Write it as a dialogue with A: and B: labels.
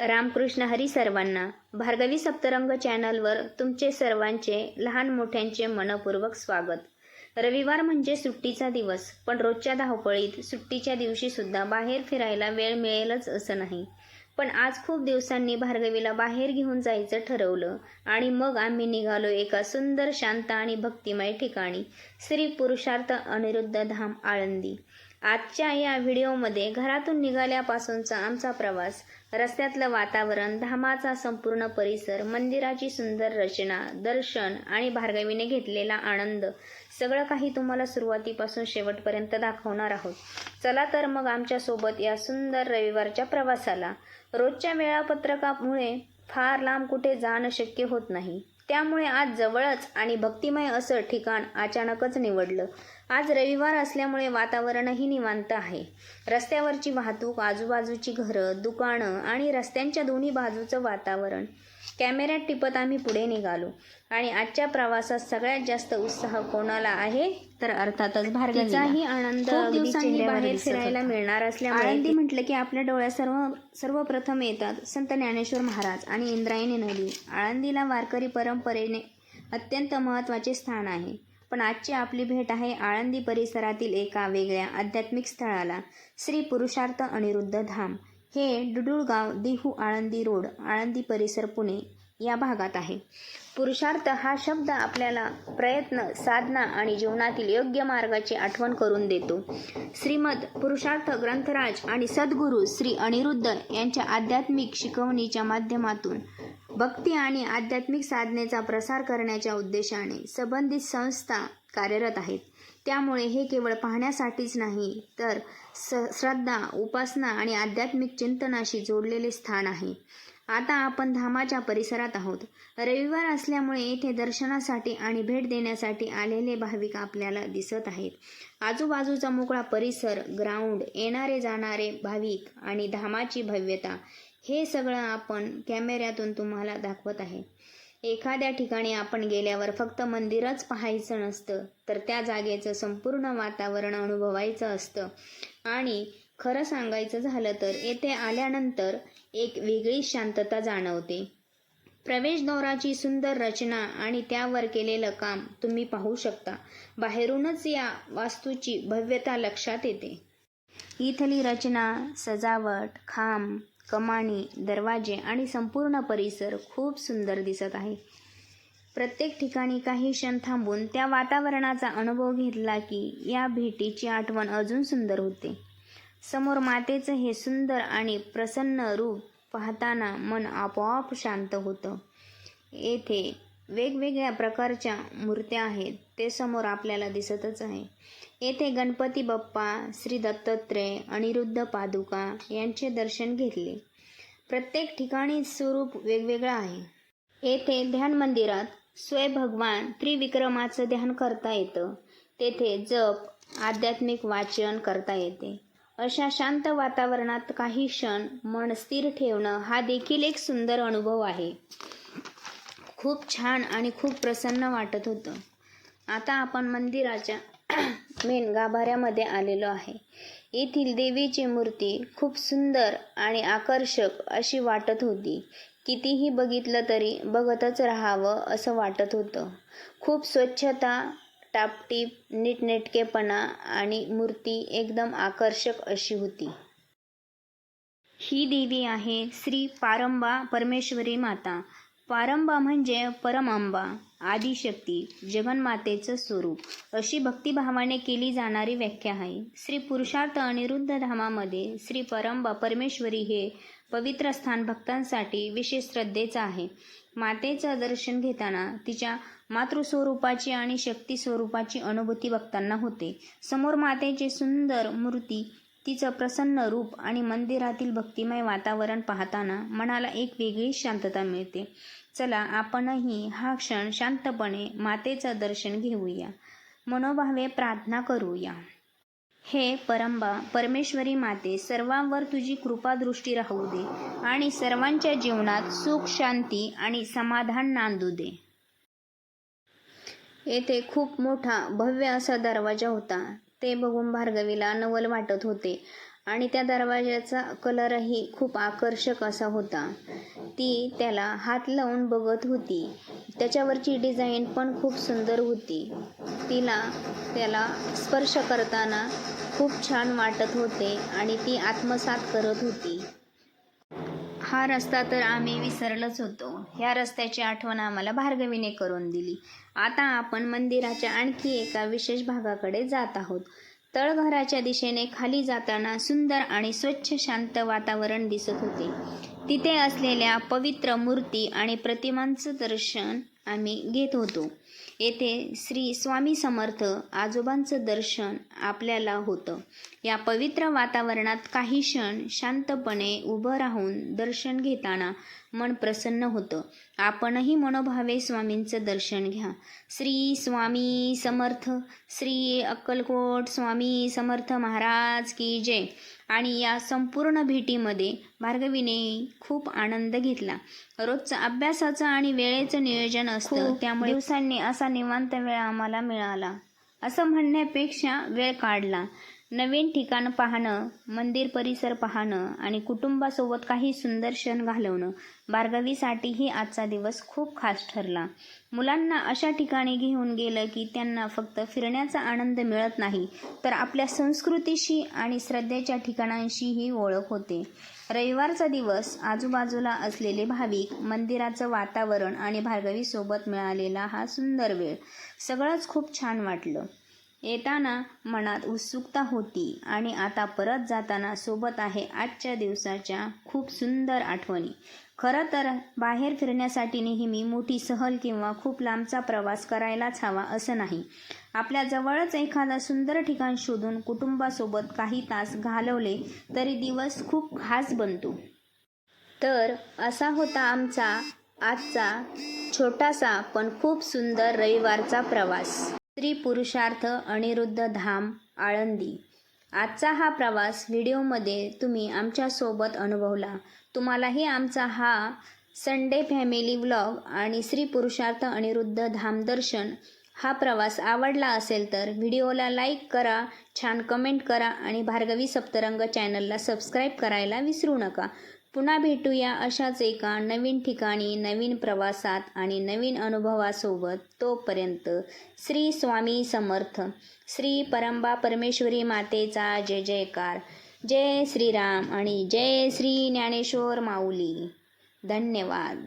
A: रामकृष्ण हरी सर्वांना. भार्गवी सप्तरंग चॅनलवर तुमचे सर्वांचे लहान मोठ्यांचे मनपूर्वक स्वागत. रविवार म्हणजे सुट्टीचा दिवस, पण रोजच्या धावपळीत सुट्टीच्या दिवशी सुद्धा बाहेर फिरायला वेळ मिळेलच असं नाही. पण आज खूप दिवसांनी भार्गवीला बाहेर घेऊन जायचं ठरवलं आणि मग आम्ही निघालो एका सुंदर, शांत आणि भक्तिमय ठिकाणी, श्री पुरुषार्थ अनिरुद्ध धाम आळंदी. आजच्या या व्हिडिओमध्ये घरातून निघाल्यापासूनचा आमचा प्रवास, रस्त्यातलं वातावरण, धामाचा संपूर्ण परिसर, मंदिराची सुंदर रचना, दर्शन आणि भार्गवीने घेतलेला आनंद, सगळं काही तुम्हाला सुरुवातीपासून शेवटपर्यंत दाखवणार आहोत. चला तर मग आमच्यासोबत या सुंदर रविवारच्या प्रवासाला. रोजच्या वेळापत्रकामुळे फार लांब कुठे जाणं शक्य होत नाही, त्यामुळे आज जवळच आणि भक्तिमय असं ठिकाण अचानकच निवडलं. आज रविवार असल्यामुळे वातावरणही निवांत आहे. रस्त्यावरची वाहतूक, आजूबाजूची घरं, दुकानं आणि रस्त्यांच्या दोन्ही बाजूचं वातावरण कॅमेऱ्यात टिपत आम्ही पुढे निघालो. आणि आजच्या प्रवासात सगळ्यात जास्त उत्साह कोणाला आहे तर अर्थातच भार्गवीचाही आनंद. खूप दिवसांनी बाहेर फिरायला मिळणार असल्यामुळे आळंदी म्हटलं की आपल्या डोळ्यात सर्वप्रथम येतात संत ज्ञानेश्वर महाराज आणि इंद्रायणी नदी. आळंदीला वारकरी परंपरेने अत्यंत महत्त्वाचे स्थान आहे. पण आजची आपली भेट आहे आळंदी परिसरातील एका वेगळ्या आध्यात्मिक स्थळाला, श्री पुरुषार्थ अनिरुद्ध धाम. हे डुडुळगाव, देहू, आळंदी रोड, आळंदी परिसर, पुणे या भागात आहे. पुरुषार्थ हा शब्द आपल्याला प्रयत्न, साधना आणि जीवनातील योग्य मार्गाची आठवण करून देतो. श्रीमद पुरुषार्थ ग्रंथराज आणि सद्गुरू श्री अनिरुद्ध यांच्या आध्यात्मिक शिकवणीच्या माध्यमातून भक्ती आणि आध्यात्मिक साधनेचा प्रसार करण्याच्या उद्देशाने संबंधित संस्था कार्यरत आहेत. त्यामुळे हे केवळ पाहण्यासाठीच नाही तर श्रद्धा, उपासना आणि आध्यात्मिक चिंतनाशी जोडलेले स्थान आहे. आता आपण धामाच्या परिसरात आहोत. रविवार असल्यामुळे येथे दर्शनासाठी आणि भेट देण्यासाठी आलेले भाविक आपल्याला दिसत आहेत. आजूबाजूचा मोकळा परिसर, ग्राउंड, येणारे जाणारे भाविक आणि धामाची भव्यता, हे सगळं आपण कॅमेऱ्यातून तुम्हाला दाखवत आहे. एखाद्या ठिकाणी आपण गेल्यावर फक्त मंदिरच पाहायचं नसतं, तर त्या जागेचं संपूर्ण वातावरण अनुभवायचं असतं. आणि खरं सांगायचं झालं तर येथे आल्यानंतर एक वेगळी शांतता जाणवते. प्रवेशद्वाराची सुंदर रचना आणि त्यावर केलेलं काम तुम्ही पाहू शकता. बाहेरूनच या वास्तूची भव्यता लक्षात येते. इथली रचना, सजावट, खांब, कमानी, दरवाजे आणि संपूर्ण परिसर खूप सुंदर दिसत आहे. प्रत्येक ठिकाणी काही क्षण थांबून त्या वातावरणाचा अनुभव घेतला की या भेटीची आठवण अजून सुंदर होते. समोर मातेचं हे सुंदर आणि प्रसन्न रूप पाहताना मन आपोआप शांत होतं. येथे वेगवेगळ्या प्रकारच्या मूर्त्या आहेत, ते समोर आपल्याला दिसतच आहे. येथे गणपती बाप्पा, श्री दत्तात्रय, अनिरुद्ध पादुका यांचे दर्शन घेतले. प्रत्येक ठिकाणी स्वरूप वेगवेगळं आहे. येथे ध्यान मंदिरात स्वयं भगवान त्रिविक्रमाचं ध्यान करता येतं. तेथे जप, आध्यात्मिक वाचन करता येते. अशा शांत वातावरणात काही क्षण मन स्थिर ठेवणं हा देखील एक सुंदर अनुभव आहे. खूप छान आणि खूप प्रसन्न वाटत होतं. आता आपण मंदिराच्या मेन गाभाऱ्यामध्ये आलेलो आहे. येथील देवीची मूर्ती खूप सुंदर आणि आकर्षक अशी वाटत होती. कितीही बघितलं तरी बघतच राहावं असं वाटत होतं. खूप स्वच्छता, टापटीप, नीटनेटकेपणा आणि मूर्ती एकदम आकर्षक अशी होती. ही देवी आहे श्री पारंबा परमेश्वरी माता. पारंबा म्हणजे परमअंबा, आदिशक्ती, जगन्मातेचं स्वरूप अशी भक्तिभावाने केली जाणारी व्याख्या आहे. श्री पुरुषार्थ अनिरुद्ध धामामध्ये श्री पारंबा परमेश्वरी हे पवित्र स्थान भक्तांसाठी विशेष श्रद्धेचं आहे. मातेचं दर्शन घेताना तिच्या मातृस्वरूपाची आणि शक्ती स्वरूपाची अनुभूती भक्तांना होते. समोर मातेची सुंदर मूर्ती, तिचं प्रसन्न रूप आणि मंदिरातील भक्तिमय वातावरण पाहताना मनाला एक वेगळी शांतता मिळते. चला आपणही हा क्षण शांतपणे मातेचं दर्शन घेऊया, मनोभावे प्रार्थना करूया. हे परंबा परमेश्वरी माते, सर्वांवर तुझी कृपादृष्टी राहू दे आणि सर्वांच्या जीवनात सुख, शांती आणि समाधान नांदू दे. येथे खूप मोठा भव्य असा दरवाजा होता. ते बघून भार्गवीला नवल वाटत होते आणि त्या दरवाजाचा कलरही खूप आकर्षक असा होता. ती त्याला हात लावून बघत होती. त्याच्यावरची डिझाईन पण खूप सुंदर होती. त्याला स्पर्श करताना खूप छान वाटत होते आणि ती आत्मसात करत होती. हा रस्ता तर आम्ही विसरलोच होतो. ह्या रस्त्याची आठवण आम्हाला भार्गवीने करून दिली. आता आपण मंदिराच्या आणखी एका विशेष भागाकडे जात आहोत. तळघराच्या दिशेने खाली जाताना सुंदर आणि स्वच्छ शांत वातावरण दिसत होते. तिथे असलेल्या पवित्र मूर्ती आणि प्रतिमांचं दर्शन आम्ही घेत होतो. येथे श्री स्वामी समर्थ आजोबांचं दर्शन आपल्याला होतं. या पवित्र वातावरणात काही क्षण शांतपणे उभं राहून दर्शन घेताना मन प्रसन्न होतं. आपणही मनोभावे स्वामींचं दर्शन घ्या. श्री स्वामी समर्थ. श्री अक्कलकोट स्वामी समर्थ महाराज की जय. आणि या संपूर्ण भेटीमध्ये भार्गवीने खूप आनंद घेतला. रोजचं अभ्यासाचं आणि वेळेचं नियोजन असतं, त्यामुळे दिवसांनी असा निवांत वेळ आम्हाला मिळाला असं म्हणण्यापेक्षा वेळ काढला. नवीन ठिकाण पाहणं, मंदिर परिसर पाहणं आणि कुटुंबासोबत काही सुंदर क्षण घालवणं भार्गवीसाठीही आजचा दिवस खूप खास ठरला. मुलांना अशा ठिकाणी घेऊन गेलं की त्यांना फक्त फिरण्याचा आनंद मिळत नाही, तर आपल्या संस्कृतीशी आणि श्रद्धेच्या ठिकाणांशीही ओळख होते. रविवारचा दिवस, आजूबाजूला असलेले भाविक, मंदिराचं वातावरण आणि भार्गवीसोबत मिळालेला हा सुंदर वेळ, सगळंच खूप छान वाटलं. येताना मनात उत्सुकता होती आणि आता परत जाताना सोबत आहे आजच्या दिवसाच्या खूप सुंदर आठवणी. खरं तर बाहेर फिरण्यासाठी नेहमी मोठी सहल किंवा खूप लांबचा प्रवास करायलाच हवा असं नाही. आपल्या जवळच एखादं सुंदर ठिकाण शोधून कुटुंबासोबत काही तास घालवले तरी दिवस खूप खास बनतो. तर असा होता आमचा आजचा छोटासा पण खूप सुंदर रविवारचा प्रवास. श्री पुरुषार्थ अनिरुद्ध धाम, आळंदी. आजचा हा प्रवास व्हिडिओमध्ये तुम्ही आमच्यासोबत अनुभवला. तुम्हालाही आमचा हा संडे फॅमिली व्लॉग आणि श्री पुरुषार्थ अनिरुद्ध धाम दर्शन हा प्रवास आवडला असेल तर व्हिडिओला लाईक करा, छान कमेंट करा आणि भार्गवी सप्तरंग चॅनलला सबस्क्राईब करायला विसरू नका. पुन्हा भेटूया अशाच एका नवीन ठिकाणी, नवीन प्रवासात आणि नवीन अनुभवासोबत. तोपर्यंत श्री स्वामी समर्थ. श्री परंबा परमेश्वरी मातेचा जय जयकार. जय श्रीराम आणि जय श्री ज्ञानेश्वर माऊली. धन्यवाद.